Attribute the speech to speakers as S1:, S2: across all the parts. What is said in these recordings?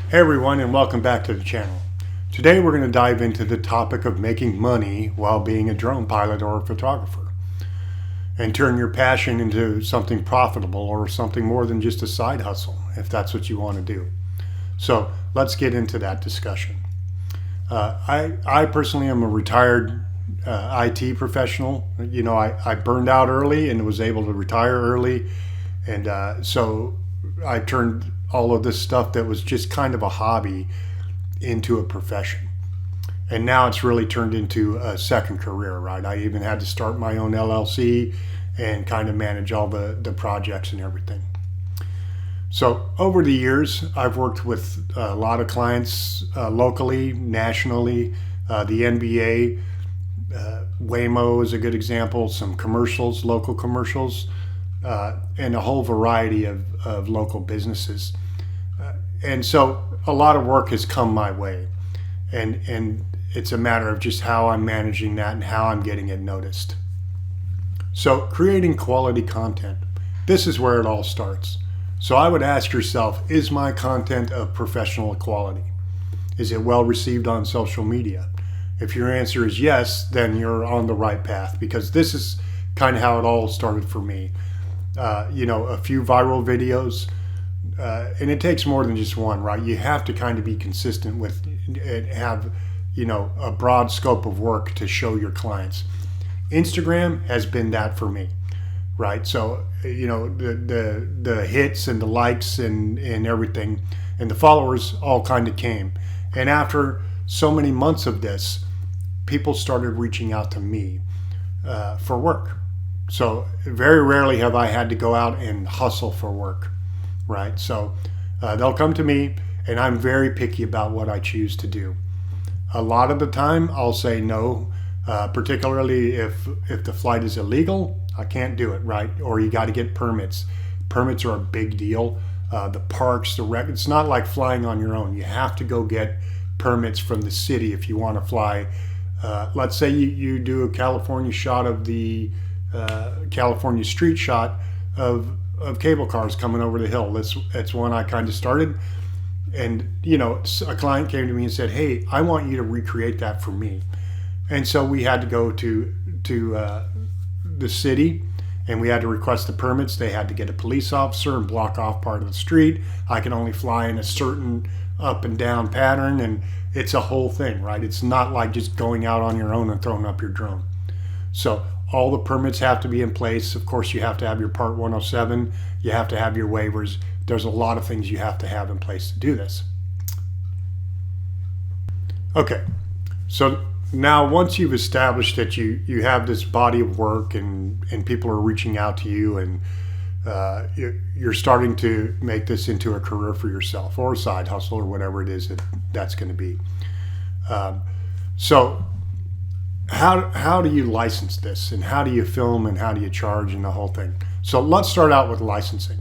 S1: Hey everyone, and welcome back to the channel. Today we're going to dive into the topic of making money while being a drone pilot or a photographer and turn your passion into something profitable or something more than just a side hustle if that's what you want to do. So let's get into that discussion. I personally am a retired IT professional. I burned out early and was able to retire early, and so I turned all of this stuff that was just kind of a hobby into a profession. And now it's really turned into a second career, right? I even had to start my own LLC and kind of manage all the projects and everything. So over the years, I've worked with a lot of clients locally, nationally, the NBA, Waymo is a good example, some commercials, local commercials, and a whole variety of local businesses. And so a lot of work has come my way. And it's a matter of just how I'm managing that and how I'm getting it noticed. So creating quality content, this is where it all starts. So I would ask yourself, is my content of professional quality? Is it well received on social media? If your answer is yes, then you're on the right path, because this is kind of how it all started for me. A few viral videos, and it takes more than just one, right? You have to kind of be consistent with and have, a broad scope of work to show your clients. Instagram has been that for me, right? So, the hits and the likes and everything and the followers all kind of came. And after so many months of this, people started reaching out to me for work. So very rarely have I had to go out and hustle for work, right? So they'll come to me, and I'm very picky about what I choose to do. A lot of the time, I'll say no, particularly if the flight is illegal. I can't do it, right? Or you got to get permits. Permits are a big deal. The parks, it's not like flying on your own. You have to go get permits from the city if you want to fly. Let's say you do a California shot of the California street shot of cable cars coming over the hill. That's one I kind of started. And, a client came to me and said, hey, I want you to recreate that for me. And so we had to go to the city, and we had to request the permits. They had to get a police officer and block off part of the street. I can only fly in a certain up and down pattern, and it's a whole thing, right? It's not like just going out on your own and throwing up your drone. So all the permits have to be in place. Of course, you have to have your Part 107. You have to have your waivers. There's a lot of things you have to have in place to do this. Okay, so now once you've established that you have this body of work and people are reaching out to you, and you're starting to make this into a career for yourself or a side hustle or whatever it is that's going to be. So how do you license this, and how do you film, and how do you charge, and the whole thing? So let's start out with licensing.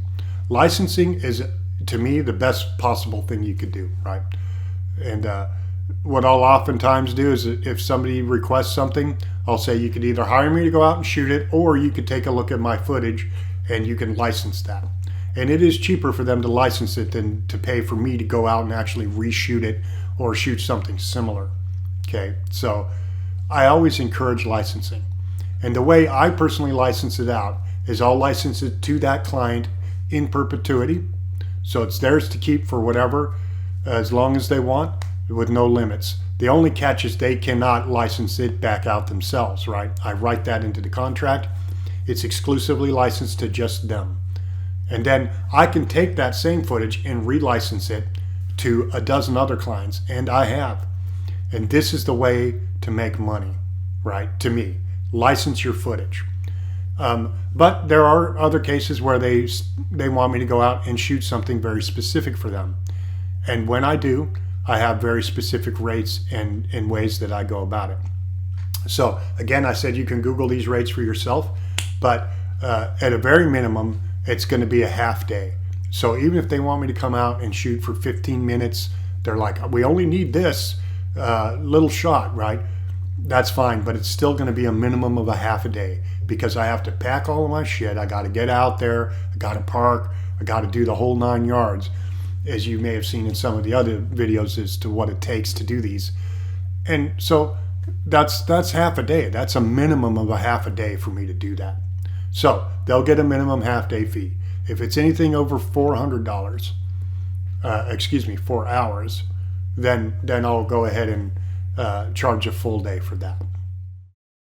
S1: Licensing is, to me, the best possible thing you could do, right? And what I'll oftentimes do is, if somebody requests something, I'll say you could either hire me to go out and shoot it, or you could take a look at my footage and you can license that. And it is cheaper for them to license it than to pay for me to go out and actually reshoot it or shoot something similar. Okay, so I always encourage licensing. And the way I personally license it out is I'll license it to that client in perpetuity. So it's theirs to keep for whatever, as long as they want, with no limits. The only catch is they cannot license it back out themselves, right? I write that into the contract. It's exclusively licensed to just them. And then I can take that same footage and relicense it to a dozen other clients, and I have. And this is the way to make money, right? To me, license your footage. But there are other cases where they want me to go out and shoot something very specific for them. And when I do, I have very specific rates and ways that I go about it. So again, I said you can Google these rates for yourself, but at a very minimum, it's going to be a half day. So even if they want me to come out and shoot for 15 minutes, they're like, we only need this little shot, right? That's fine, but it's still going to be a minimum of a half a day, because I have to pack all of my shit. I got to get out there. I got to park. I got to do the whole 9 yards. as you may have seen in some of the other videos, as to what it takes to do these. And so that's half a day. That's a minimum of a half a day for me to do that. So they'll get a minimum half day fee. If it's anything over $400, 4 hours, then I'll go ahead and charge a full day for that.